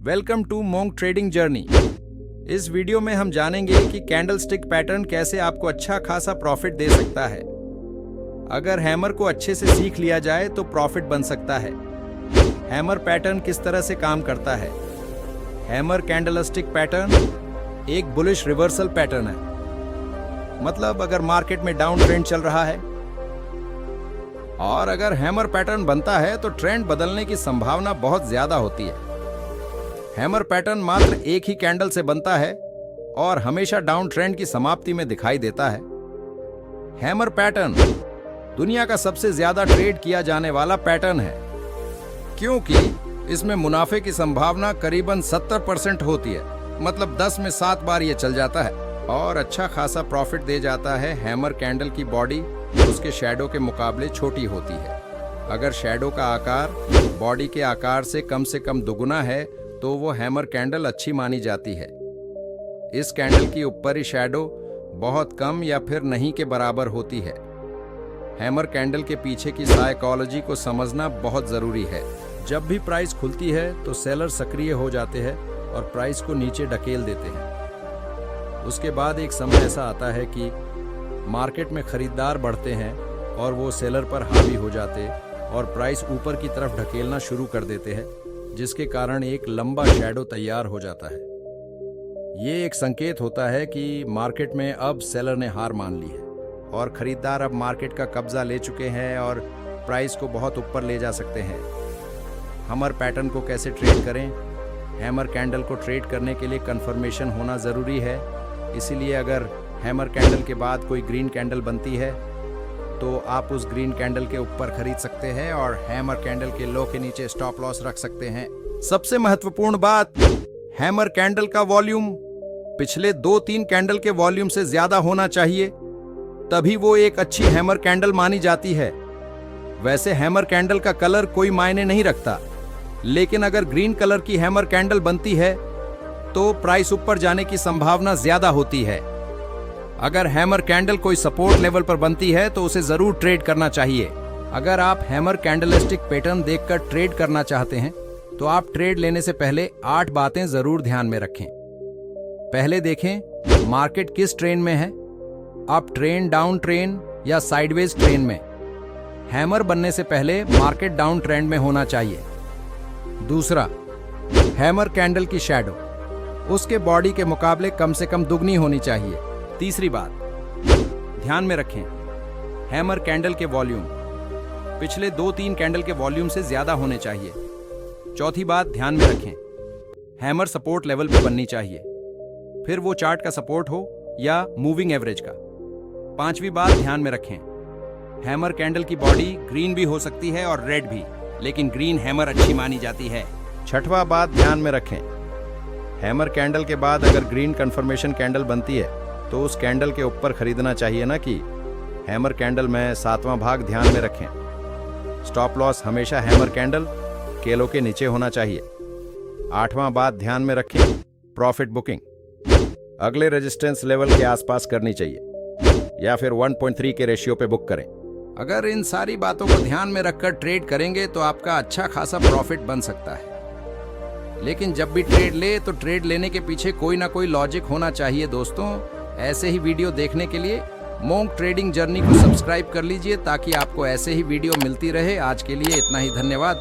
Welcome to मोंग trading journey. इस वीडियो में हम जानेंगे कि कैंडल स्टिक पैटर्न कैसे आपको अच्छा खासा प्रॉफिट दे सकता है। अगर हैमर को अच्छे से सीख लिया जाए तो प्रॉफिट बन सकता है। हैमर पैटर्न किस तरह से काम करता है। हैमर कैंडल स्टिक पैटर्न एक बुलिश रिवर्सल पैटर्न है। मतलब अगर मार्केट में डाउन ट्रेंड चल रहा है और अगर हैमर पैटर्न बनता है तो ट्रेंड बदलने की संभावना बहुत ज्यादा होती है। हैमर पैटर्न मात्र एक ही कैंडल से बनता है और हमेशा डाउन ट्रेंड की समाप्ति में दिखाई देता है। हैमर पैटर्न दुनिया का सबसे ज्यादा ट्रेड किया जाने वाला पैटर्न है, क्योंकि इसमें मुनाफे की संभावना करीबन 70% होती है। मतलब 10 में 7 बार ये चल जाता है और अच्छा खासा प्रॉफिट दे जाता है। हैमर कैंडल की बॉडी उसके शैडो के मुकाबले छोटी होती है। अगर शैडो का आकार बॉडी के आकार से कम दुगुना है तो वो हैमर कैंडल अच्छी मानी जाती है। इस कैंडल की ऊपरी शैडो बहुत कम या फिर नहीं के बराबर होती है। हैमर कैंडल के पीछे की साइकोलॉजी को समझना बहुत जरूरी है। जब भी प्राइस खुलती है तो सेलर सक्रिय हो जाते हैं और प्राइस को नीचे ढकेल देते हैं। उसके बाद एक समय ऐसा आता है कि मार्केट में खरीदार बढ़ते हैं और वो सेलर पर हावी हो जाते और प्राइस ऊपर की तरफ ढकेलना शुरू कर देते हैं, जिसके कारण एक लंबा शैडो तैयार हो जाता है। ये एक संकेत होता है कि मार्केट में अब सेलर ने हार मान ली है और खरीदार अब मार्केट का कब्जा ले चुके हैं और प्राइस को बहुत ऊपर ले जा सकते हैं। हैमर पैटर्न को कैसे ट्रेड करें। हैमर कैंडल को ट्रेड करने के लिए कंफर्मेशन होना ज़रूरी है। इसीलिए अगर हैमर कैंडल के बाद कोई ग्रीन कैंडल बनती है तो आप उस ग्रीन कैंडल के ऊपर खरीद सकते हैं और हैमर कैंडल के लो के नीचे स्टॉप लॉस रख सकते हैं। सबसे महत्वपूर्ण बात, हैमर कैंडल का वॉल्यूम पिछले 2-3 कैंडल के वॉल्यूम से ज्यादा होना चाहिए, तभी वो एक अच्छी हैमर कैंडल मानी जाती है। वैसे हैमर कैंडल का कलर कोई मायने नहीं रखता, लेकिन अगर ग्रीन कलर की हैमर कैंडल बनती है तो प्राइस ऊपर जाने की संभावना ज्यादा होती है। अगर हैमर कैंडल कोई सपोर्ट लेवल पर बनती है तो उसे जरूर ट्रेड करना चाहिए। अगर आप हैमर कैंडलस्टिक पैटर्न देखकर ट्रेड करना चाहते हैं तो आप ट्रेड लेने से पहले 8 बातें जरूर ध्यान में रखें। पहले देखें मार्केट किस ट्रेंड में है, अप ट्रेंड, डाउन ट्रेंड या साइडवेज ट्रेंड में। हैमर बनने से पहले मार्केट डाउन ट्रेंड में होना चाहिए। दूसरा, हैमर कैंडल की शैडो उसके बॉडी के मुकाबले कम से कम दुगनी होनी चाहिए। तीसरी बात, ध्यान में रखें हैमर कैंडल के वॉल्यूम पिछले 2-3 कैंडल के वॉल्यूम से ज्यादा होने चाहिए। चौथी बात, ध्यान में रखें हैमर सपोर्ट लेवल पे बननी चाहिए, फिर वो चार्ट का सपोर्ट हो या मूविंग एवरेज का। पांचवी बात, ध्यान में रखें हैमर कैंडल की बॉडी ग्रीन भी हो सकती है और रेड भी, लेकिन ग्रीन हैमर अच्छी मानी जाती है। छठवां बात, ध्यान में रखें हैमर कैंडल के बाद अगर ग्रीन कंफर्मेशन कैंडल बनती है तो उस कैंडल के ऊपर खरीदना चाहिए ना कि हैमर कैंडल में। 7वां भाग, ध्यान में रखें स्टॉप लॉस हमेशा हैमर कैंडल के लो के नीचे होना चाहिए। 8वां बात, ध्यान में रखें प्रॉफिट बुकिंग अगले रेजिस्टेंस लेवल के आसपास करनी चाहिए या फिर 1.3 के रेशियो पे बुक करें। अगर इन सारी बातों को ध्यान में रखकर ट्रेड करेंगे तो आपका अच्छा खासा प्रॉफिट बन सकता है। लेकिन जब भी ट्रेड ले तो ट्रेड लेने के पीछे कोई ना कोई लॉजिक होना चाहिए। दोस्तों, ऐसे ही वीडियो देखने के लिए मोंग ट्रेडिंग जर्नी को सब्सक्राइब कर लीजिए ताकि आपको ऐसे ही वीडियो मिलती रहे। आज के लिए इतना ही, धन्यवाद।